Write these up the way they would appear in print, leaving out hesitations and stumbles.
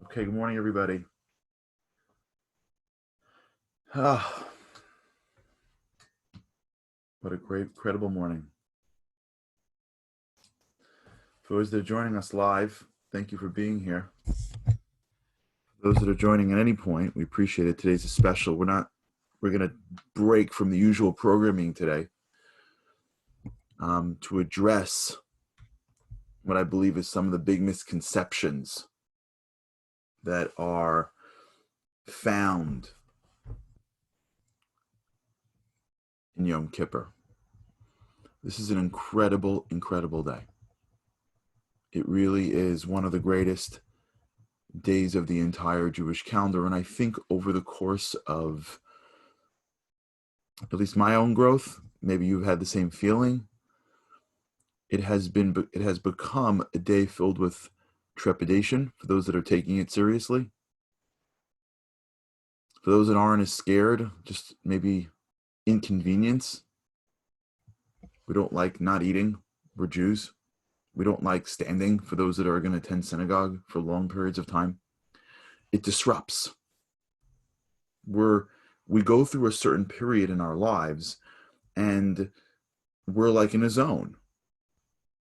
Okay, good morning, everybody. Ah, what a great, incredible morning. For those that are joining us live, thank you for being here. For those that are joining at any point, we appreciate it. Today's a special. We're going to break from the usual programming today to address what I believe is some of the big misconceptions that are found in Yom Kippur. This is an incredible, incredible day. It really is one of the greatest days of the entire Jewish calendar. And I think over the course of at least my own growth, maybe you've had the same feeling, it has become a day filled with trepidation for those that are taking it seriously. For those that aren't as scared, just maybe inconvenience. We don't like not eating. We're Jews. We don't like standing for those that are going to attend synagogue for long periods of time. It disrupts. We go through a certain period in our lives and we're like in a zone.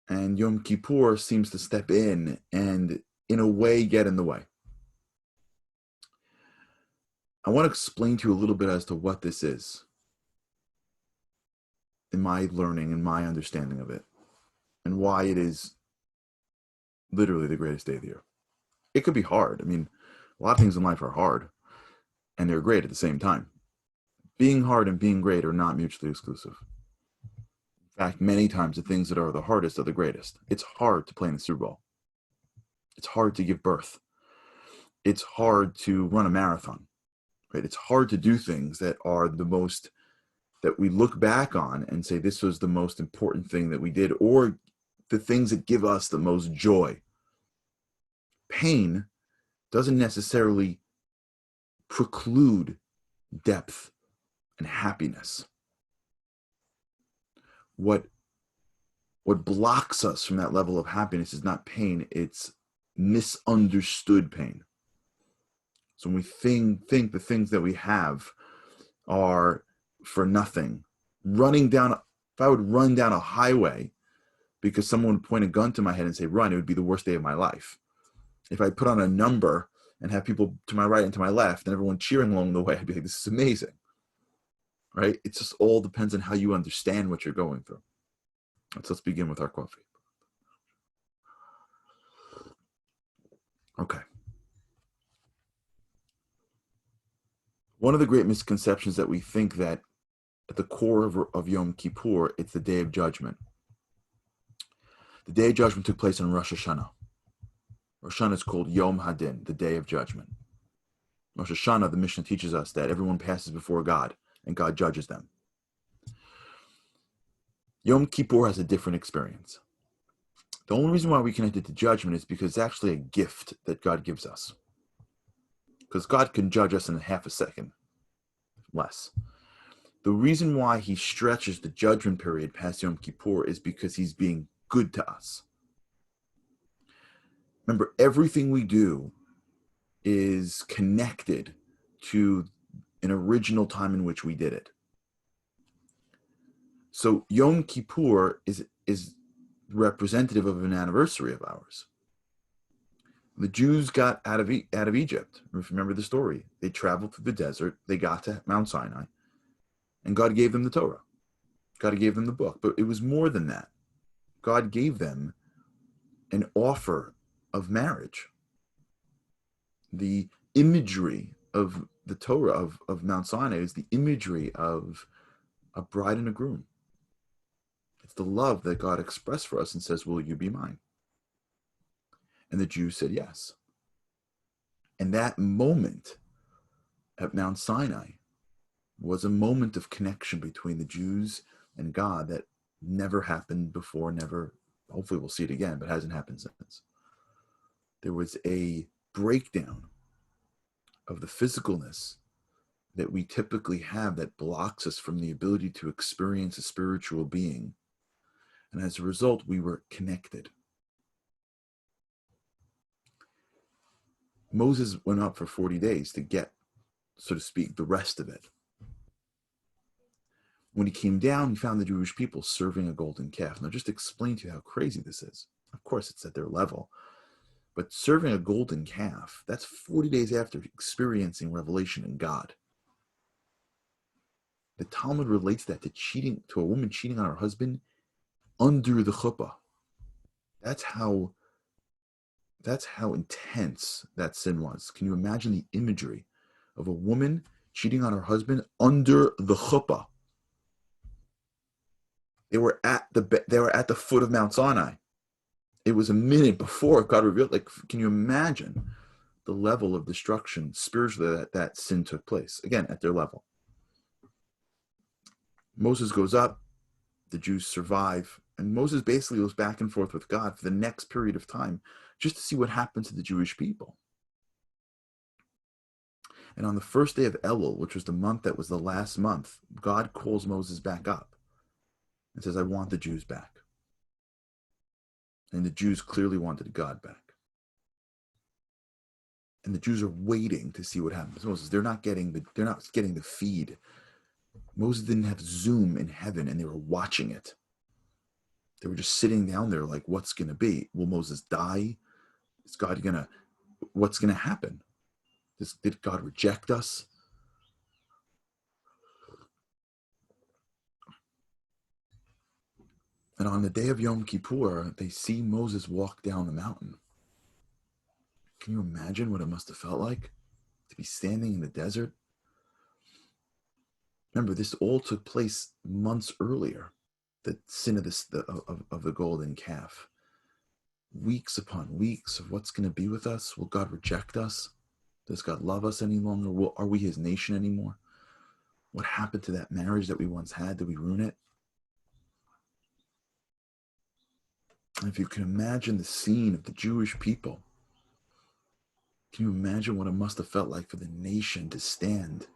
And Yom Kippur seems to step in and, in a way, get in the way. I want to explain to you a little bit as to what this is in my learning and my understanding of it, and why it is literally the greatest day of the year. It could be hard. I mean, a lot of things in life are hard, and they're great at the same time. Being hard and being great are not mutually exclusive. In fact, many times the things that are the hardest are the greatest. It's hard to play in the Super Bowl. It's hard to give birth. It's hard to run a marathon. Right? It's hard to do things that are the most, that we look back on and say this was the most important thing that we did, or the things that give us the most joy. Pain doesn't necessarily preclude depth and happiness. What blocks us from that level of happiness is not pain, it's misunderstood pain. So when we think the things that we have are for nothing, if I would run down a highway because someone would point a gun to my head and say run, it would be the worst day of my life. If I put on a number and have people to my right and to my left and everyone cheering along the way, I'd be like, this is amazing. Right? It just all depends on how you understand what you're going through. Let's begin with our coffee. Okay. One of the great misconceptions that we think that at the core of Yom Kippur, it's the Day of Judgment. The Day of Judgment took place on Rosh Hashanah. Rosh Hashanah is called Yom Hadin, the Day of Judgment. Rosh Hashanah, the Mishnah teaches us that everyone passes before God and God judges them. Yom Kippur has a different experience. The only reason why we connect it to judgment is because it's actually a gift that God gives us. Because God can judge us in half a second, less. The reason why he stretches the judgment period past Yom Kippur is because he's being good to us. Remember, everything we do is connected to an original time in which we did it. So Yom Kippur is representative of an anniversary of ours. The Jews got out of Egypt. Remember the story. They traveled through the desert. They got to Mount Sinai. And God gave them the Torah. God gave them the book. But it was more than that. God gave them an offer of marriage. The imagery of the Torah of Mount Sinai is the imagery of a bride and a groom. It's the love that God expressed for us and says, will you be mine? And the Jews said yes. And that moment at Mount Sinai was a moment of connection between the Jews and God that never happened before, hopefully we'll see it again, but hasn't happened since. There was a breakdown of the physicalness that we typically have that blocks us from the ability to experience a spiritual being. And as a result, we were connected. Moses went up for 40 days to get, so to speak, the rest of it. When he came down, he found the Jewish people serving a golden calf. Now, just explain to you how crazy this is. Of course, it's at their level. But serving a golden calf, that's 40 days after experiencing revelation in God. The Talmud relates that to cheating, to a woman cheating on her husband under the chuppah. That's how intense that sin was. Can you imagine the imagery of a woman cheating on her husband under the chuppah? They were at the foot of Mount Sinai. It was a minute before God revealed. Like, can you imagine the level of destruction spiritually that sin took place? Again, at their level. Moses goes up, the Jews survive, and Moses basically goes back and forth with God for the next period of time just to see what happens to the Jewish people. And on the first day of Elul, which was the month that was the last month, God calls Moses back up and says, I want the Jews back. And the Jews clearly wanted God back. And the Jews are waiting to see what happens. Moses, they're not getting the feed. Moses didn't have Zoom in heaven, and they were watching it. They were just sitting down there like, what's going to be? Will Moses die? Is God what's going to happen? Did God reject us? And on the day of Yom Kippur, they see Moses walk down the mountain. Can you imagine what it must have felt like to be standing in the desert? Remember, this all took place months earlier. The sin of the golden calf. Weeks upon weeks of what's going to be with us. Will God reject us? Does God love us any longer? Are we his nation anymore? What happened to that marriage that we once had? Did we ruin it? And if you can imagine the scene of the Jewish people, can you imagine what it must have felt like for the nation to stand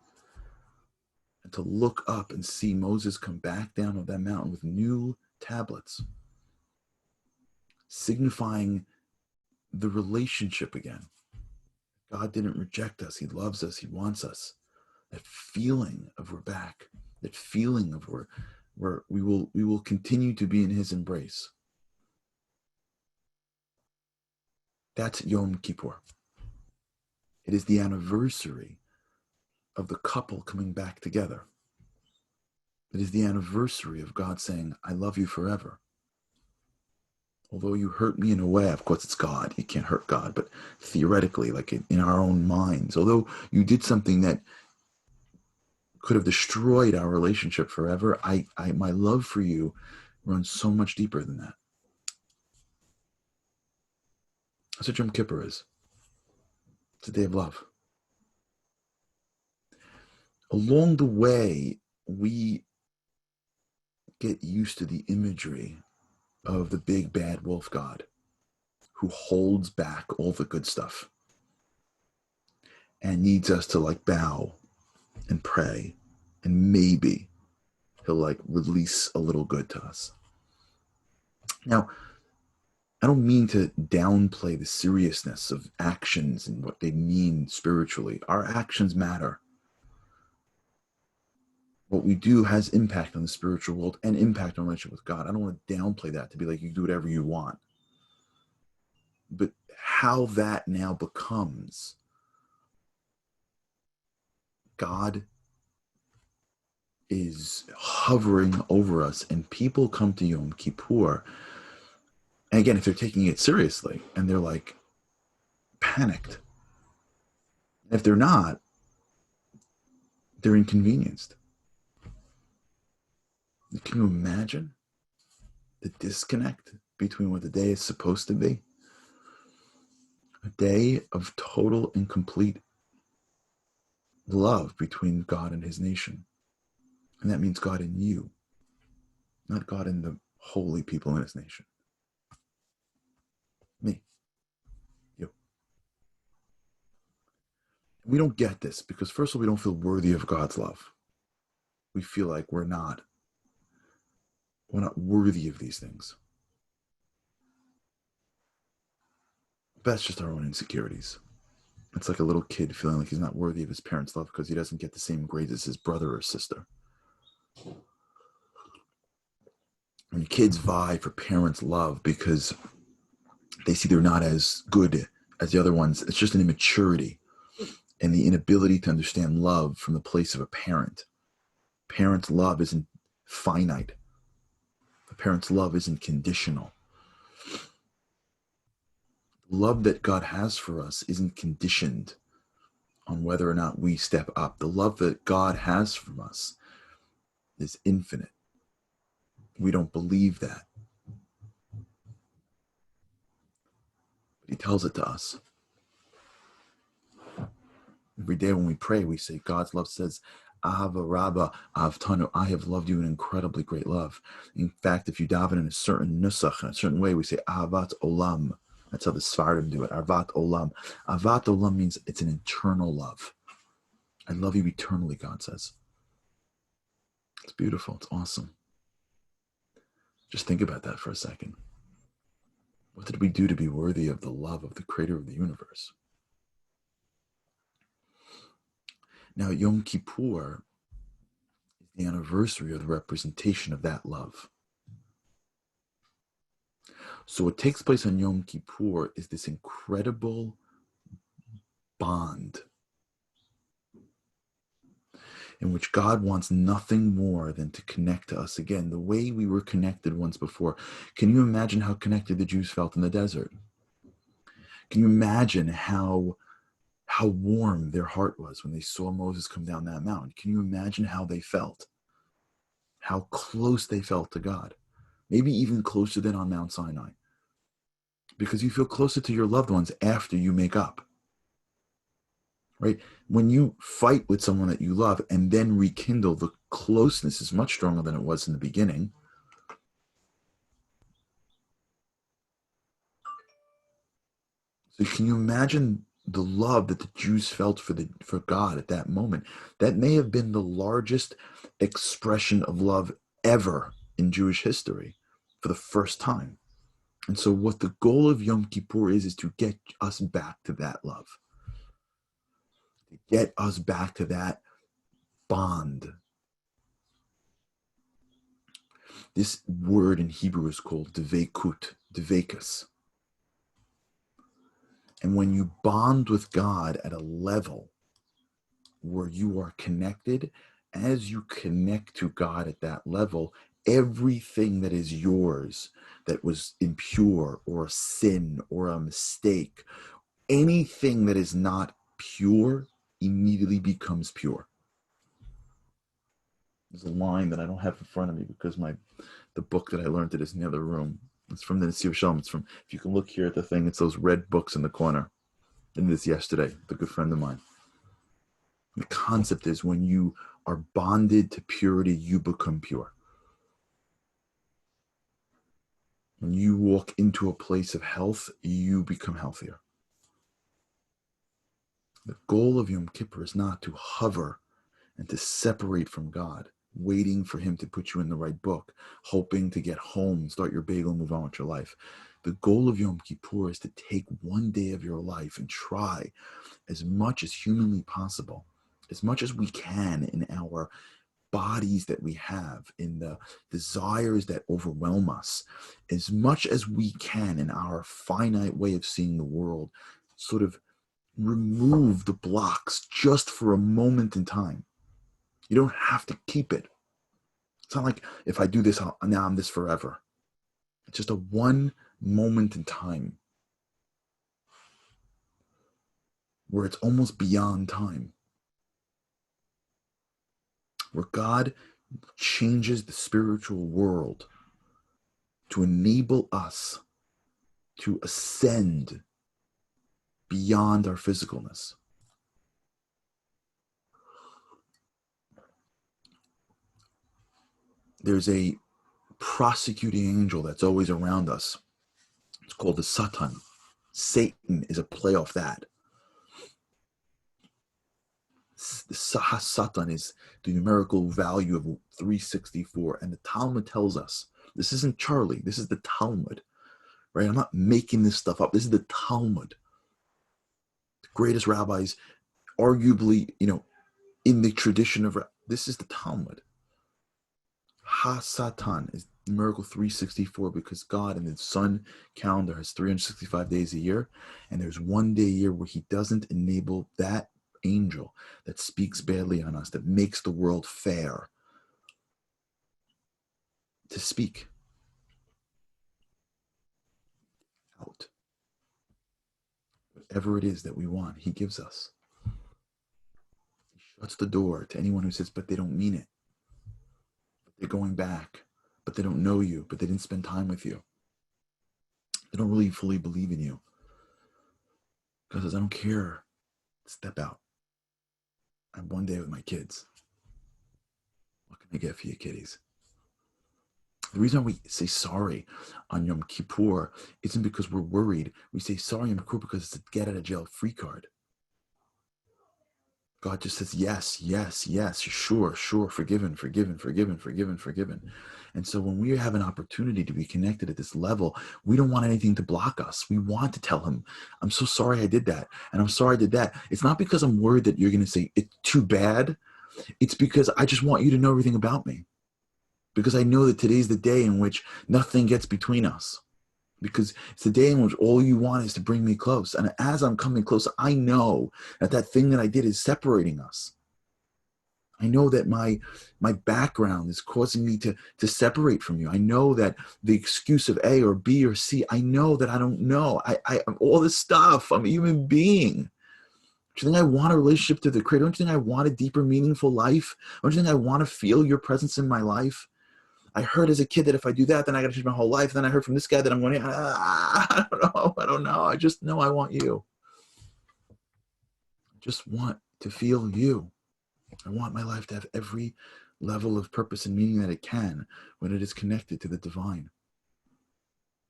and to look up and see Moses come back down on that mountain with new tablets, signifying the relationship again. God didn't reject us. He loves us. He wants us. That feeling of we're back, that feeling of we will continue to be in his embrace. That's Yom Kippur. It is the anniversary of the couple coming back together. It is the anniversary of God saying, I love you forever. Although you hurt me in a way, of course it's God. You can't hurt God, but theoretically, like in our own minds, although you did something that could have destroyed our relationship forever, my love for you runs so much deeper than that. That's what Yom Kippur is. It's a day of love. Along the way, we get used to the imagery of the big bad wolf God who holds back all the good stuff and needs us to like bow and pray, and maybe he'll like release a little good to us. Now, I don't mean to downplay the seriousness of actions and what they mean spiritually. Our actions matter. What we do has impact on the spiritual world and impact on our relationship with God. I don't want to downplay that to be like, you do whatever you want. But how that now becomes God is hovering over us, and people come to Yom Kippur. And again, if they're taking it seriously and they're like panicked, if they're not, they're inconvenienced. Can you imagine the disconnect between what the day is supposed to be? A day of total and complete love between God and his nation. And that means God in you, not God in the holy people in his nation. Me, you. We don't get this because, first of all, we don't feel worthy of God's love. We feel like we're not worthy of these things. That's just our own insecurities. It's like a little kid feeling like he's not worthy of his parents' love because he doesn't get the same grades as his brother or sister. When kids vie for parents' love because they see they're not as good as the other ones, it's just an immaturity and the inability to understand love from the place of a parent. Parents' love isn't finite. A parent's love isn't conditional. The love that God has for us isn't conditioned on whether or not we step up. The love that God has from us is infinite. We don't believe that. But he tells it to us. Every day when we pray, we say, God's love says, Ahava Rabba Avtanu, I have loved you in incredibly great love. In fact, if you daven in a certain nusach, in a certain way, we say, Ahavat Olam. That's how the Sfardim do it. Ahavat Olam. Ahavat Olam means it's an eternal love. I love you eternally, God says. It's beautiful. It's awesome. Just think about that for a second. What did we do to be worthy of the love of the creator of the universe? Now, Yom Kippur is the anniversary of the representation of that love. So what takes place on Yom Kippur is this incredible bond in which God wants nothing more than to connect to us again, the way we were connected once before. Can you imagine how connected the Jews felt in the desert? Can you imagine how warm their heart was when they saw Moses come down that mountain? Can you imagine how they felt? How close they felt to God? Maybe even closer than on Mount Sinai. Because you feel closer to your loved ones after you make up. Right? When you fight with someone that you love and then rekindle, the closeness is much stronger than it was in the beginning. So can you imagine the love that the Jews felt for God at that moment? That may have been the largest expression of love ever in Jewish history for the first time. And so what the goal of Yom Kippur is to get us back to that love. To get us back to that bond. This word in Hebrew is called devekut, devekus. And when you bond with God at a level where you are connected, as you connect to God at that level, everything that is yours that was impure or a sin or a mistake, anything that is not pure immediately becomes pure. There's a line that I don't have in front of me because the book that I learned it is in the other room. It's from the Nesiv Shalom. It's from, if you can look here at the thing, it's those red books in the corner. And this yesterday, the good friend of mine. The concept is when you are bonded to purity, you become pure. When you walk into a place of health, you become healthier. The goal of Yom Kippur is not to hover and to separate from God, waiting for him to put you in the right book, hoping to get home, start your bagel, and move on with your life. The goal of Yom Kippur is to take one day of your life and try as much as humanly possible, as much as we can in our bodies that we have, in the desires that overwhelm us, as much as we can in our finite way of seeing the world, sort of remove the blocks just for a moment in time. You don't have to keep it. It's not like if I do this, now I'm this forever. It's just a one moment in time where it's almost beyond time, where God changes the spiritual world to enable us to ascend beyond our physicalness. There's a prosecuting angel that's always around us. It's called the Satan. Satan is a play off that. The Satan is the numerical value of 364. And the Talmud tells us, this isn't Charlie, this is the Talmud, right? I'm not making this stuff up. This is the Talmud. The greatest rabbis, arguably, in the tradition of, this is the Talmud. Ha-Satan is miracle 364 because God in the sun calendar has 365 days a year, and there's one day a year where he doesn't enable that angel that speaks badly on us, that makes the world fair, to speak out. Whatever it is that we want, he gives us. He shuts the door to anyone who says, but they don't mean it. They're going back, but they don't know you, but they didn't spend time with you. They don't really fully believe in you. God says, I don't care. Step out. I have one day with my kids. What can I get for you, kiddies? The reason we say sorry on Yom Kippur isn't because we're worried. We say sorry on Yom Kippur because it's a get out of jail free card. God just says, yes, yes, yes, sure, forgiven, forgiven, forgiven, forgiven, forgiven. And so when we have an opportunity to be connected at this level, we don't want anything to block us. We want to tell him, I'm so sorry I did that. And I'm sorry I did that. It's not because I'm worried that you're going to say, it's too bad. It's because I just want you to know everything about me. Because I know that today's the day in which nothing gets between us. Because it's the day in which all you want is to bring me close. And as I'm coming close, I know that that thing that I did is separating us. I know that my background is causing me to separate from you. I know that the excuse of A or B or C, I know that I don't know. I all this stuff, I'm a human being. Do you think I want a relationship to the Creator? Don't you think I want a deeper, meaningful life? Don't you think I want to feel your presence in my life? I heard as a kid that if I do that, then I got to change my whole life. Then I heard from this guy that I'm going, I don't know. I just know I want you. I just want to feel you. I want my life to have every level of purpose and meaning that it can when it is connected to the divine.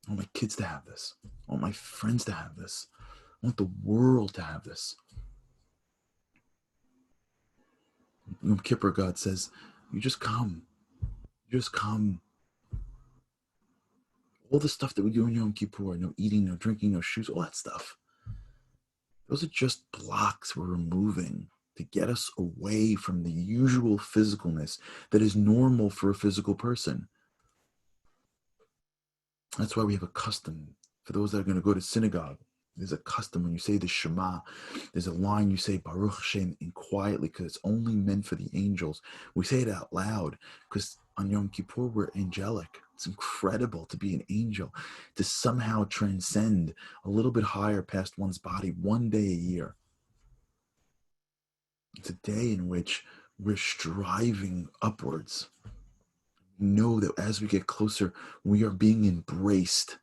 I want my kids to have this. I want my friends to have this. I want the world to have this. Yom Kippur, God says, you just come. Just come. All the stuff that we do in Yom Kippur, no eating, no drinking, no shoes, all that stuff. Those are just blocks we're removing to get us away from the usual physicalness that is normal for a physical person. That's why we have a custom. For those that are going to go to synagogue, there's a custom when you say the Shema. There's a line you say Baruch Shem in quietly because it's only meant for the angels. We say it out loud because on Yom Kippur we're angelic. It's incredible to be an angel, to somehow transcend a little bit higher past one's body one day a year. It's a day in which we're striving upwards. We know that as we get closer, we are being embraced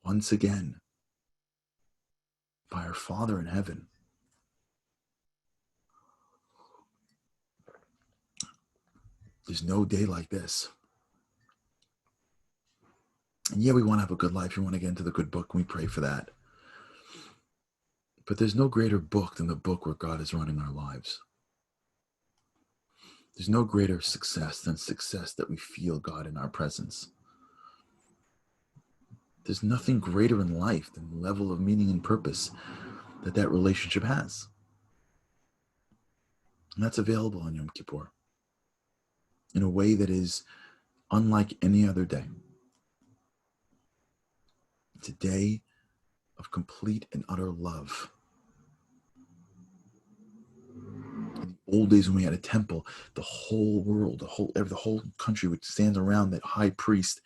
once again by our Father in heaven. There's no day like this. And yeah, we want to have a good life. We want to get into the good book, and we pray for that. But there's no greater book than the book where God is running our lives. There's no greater success than success that we feel God in our presence. There's nothing greater in life than the level of meaning and purpose that relationship has. And that's available on Yom Kippur in a way that is unlike any other day. It's a day of complete and utter love. In the old days when we had a temple, the whole world, the whole country would stand around that high priest,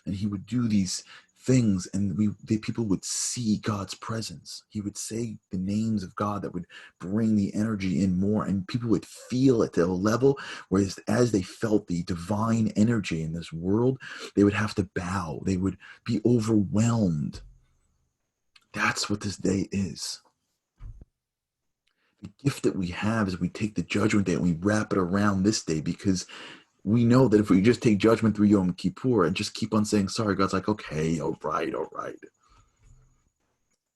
and he would do these things, and people would see God's presence. He would say the names of God that would bring the energy in more, and people would feel it to a level where as they felt the divine energy in this world, they would have to bow. They would be overwhelmed. That's what this day is. The gift that we have is we take the judgment day and we wrap it around this day, because we know that if we just take judgment through Yom Kippur and just keep on saying sorry, God's like, okay, all right.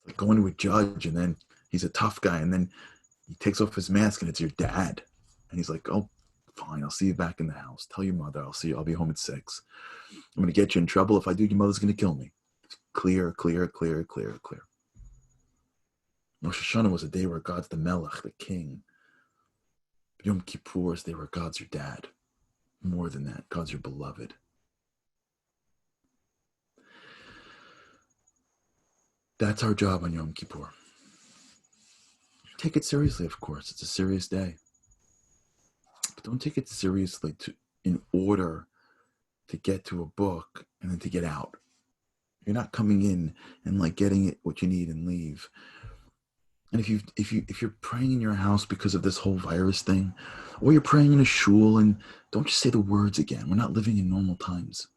Like going to a judge, and then he's a tough guy, and then he takes off his mask and it's your dad. And he's like, oh, fine, I'll see you back in the house. Tell your mother, I'll be home at 6. I'm going to get you in trouble. If I do, your mother's going to kill me. It's clear. Rosh Hashanah was a day where God's the Melech, the king. Yom Kippur is a day where God's your dad. More than that, God's your beloved. That's our job on Yom Kippur. Take it seriously, of course. It's a serious day. But don't take it seriously in order to get to a book and then to get out. You're not coming in and like getting it what you need and leave. And if you're praying in your house because of this whole virus thing, or you're praying in a shul, and don't just say the words again. We're not living in normal times.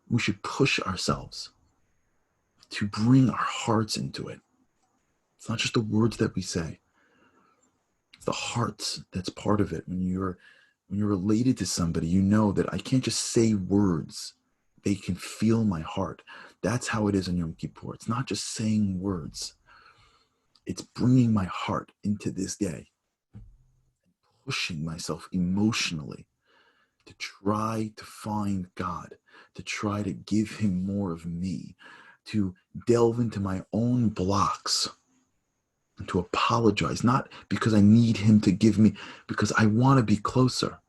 We should push ourselves to bring our hearts into it. It's not just the words that we say. It's the hearts that's part of it. When you're related to somebody, you know that I can't just say words. They can feel my heart. That's how it is on Yom Kippur. It's not just saying words. It's bringing my heart into this day, pushing myself emotionally to try to find God, to try to give him more of me, to delve into my own blocks, and to apologize, not because I need him to give me, because I want to be closer.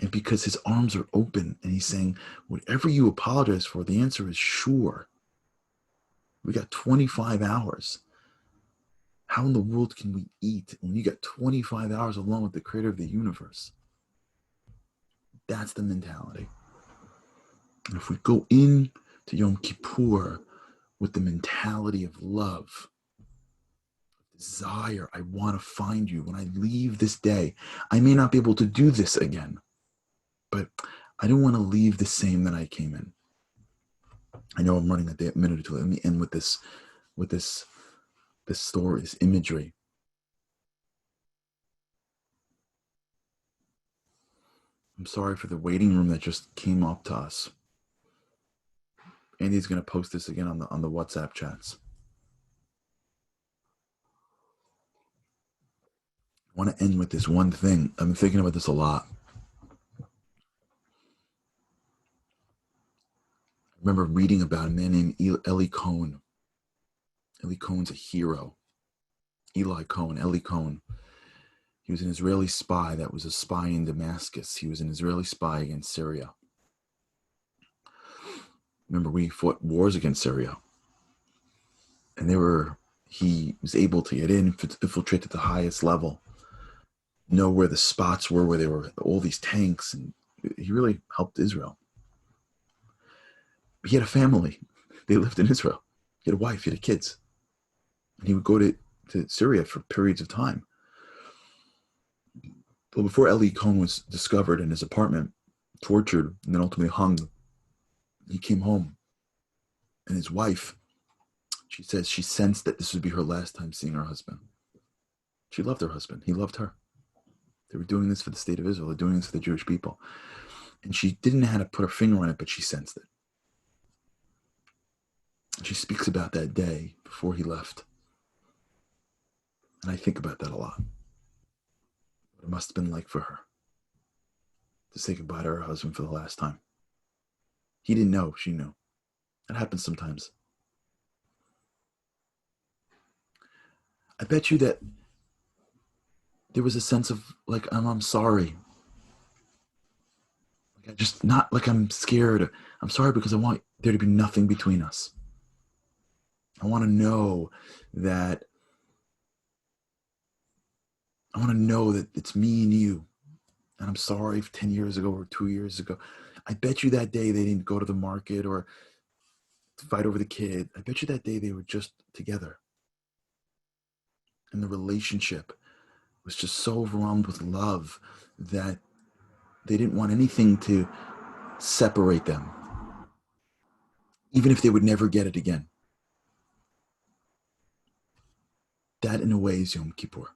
And because his arms are open and he's saying, whatever you apologize for, the answer is sure. We got 25 hours. How in the world can we eat when you got 25 hours alone with the creator of the universe? That's the mentality. And if we go in to Yom Kippur with the mentality of love, desire, I want to find you. When I leave this day, I may not be able to do this again, but I don't want to leave the same that I came in. I know I'm running a minute or two. Let me end with this story, this imagery. I'm sorry for the waiting room that just came up to us. Andy's going to post this again on the WhatsApp chats. I want to end with this one thing. I've been thinking about this a lot. I remember reading about a man named Eli Cohen. Eli Cohen's a hero. Eli Cohen. He was an Israeli spy that was a spy in Damascus. He was an Israeli spy against Syria. Remember, we fought wars against Syria. And he was able to get in, infiltrate at the highest level, know where the spots were, where there were all these tanks, and he really helped Israel. He had a family. They lived in Israel. He had a wife, he had kids. And he would go to Syria for periods of time. Well, before Eli Cohen was discovered in his apartment, tortured, and then ultimately hung, he came home. And his wife, she says she sensed that this would be her last time seeing her husband. She loved her husband. He loved her. They were doing this for the state of Israel. They're doing this for the Jewish people. And she didn't know how to put her finger on it, but she sensed it. And she speaks about that day before he left. And I think about that a lot. What it must have been like for her to say goodbye to her husband for the last time. He didn't know, she knew. That happens sometimes. I bet you that there was a sense of like, I'm sorry. Like not like I'm scared. I'm sorry because I want there to be nothing between us. I want to know that it's me and you. And I'm sorry if 10 years ago or 2 years ago. I bet you that day they didn't go to the market or fight over the kid. I bet you that day they were just together. And the relationship was just so overwhelmed with love that they didn't want anything to separate them, even if they would never get it again. That, in a way, is Yom Kippur.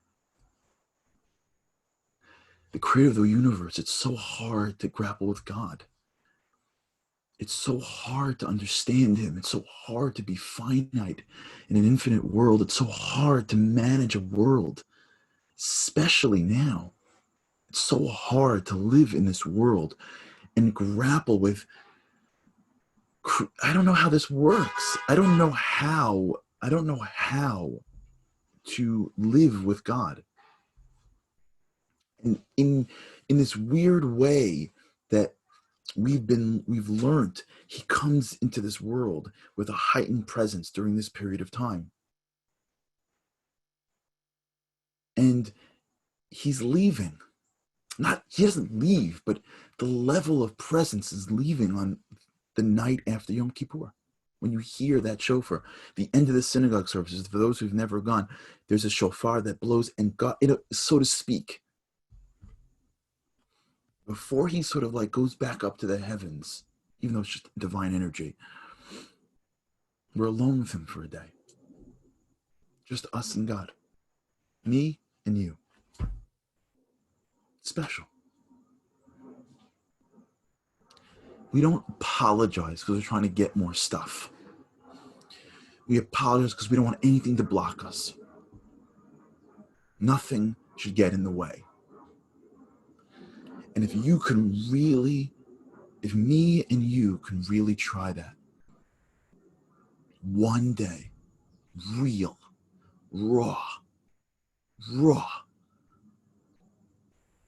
The creator of the universe, it's so hard to grapple with God. It's so hard to understand him. It's so hard to be finite in an infinite world. It's so hard to manage a world, especially now. It's so hard to live in this world and grapple with, I don't know how this works. I don't know how. I don't know how to live with God. And in this weird way that we've learned, he comes into this world with a heightened presence during this period of time. And he's leaving. Not he doesn't leave, but the level of presence is leaving on the night after Yom Kippur. When you hear that shofar, the end of the synagogue services, for those who've never gone, there's a shofar that blows, and God, so to speak, before he sort of like goes back up to the heavens, even though it's just divine energy, we're alone with him for a day. Just us and God. Me and you. Special. We don't apologize because we're trying to get more stuff. We apologize because we don't want anything to block us. Nothing should get in the way. And if you can really, if me and you can really try that, one day, real, raw,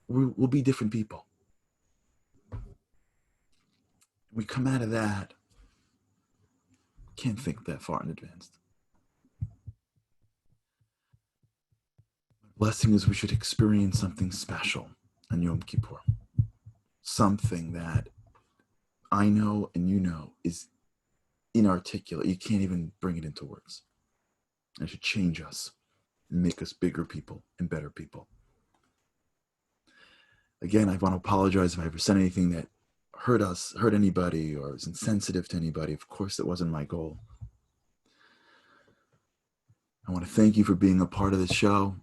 we'll be different people. We come out of that, can't think that far in advance. Blessing is we should experience something special on Yom Kippur. Something that I know and you know is inarticulate. You can't even bring it into words. It should change us and make us bigger people and better people. Again, I want to apologize if I ever said anything that hurt anybody, or was insensitive to anybody. Of course, that wasn't my goal. I want to thank you for being a part of this show.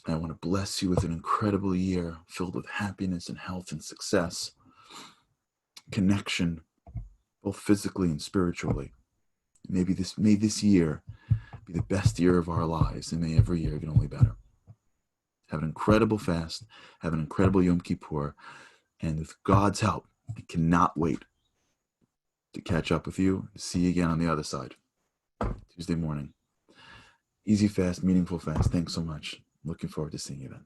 I want to bless you with an incredible year filled with happiness and health and success, connection, both physically and spiritually. May this year be the best year of our lives, and may every year get only better. Have an incredible fast. Have an incredible Yom Kippur. And with God's help, I cannot wait to catch up with you and see you again on the other side, Tuesday morning. Easy fast, meaningful fast. Thanks so much. Looking forward to seeing you then.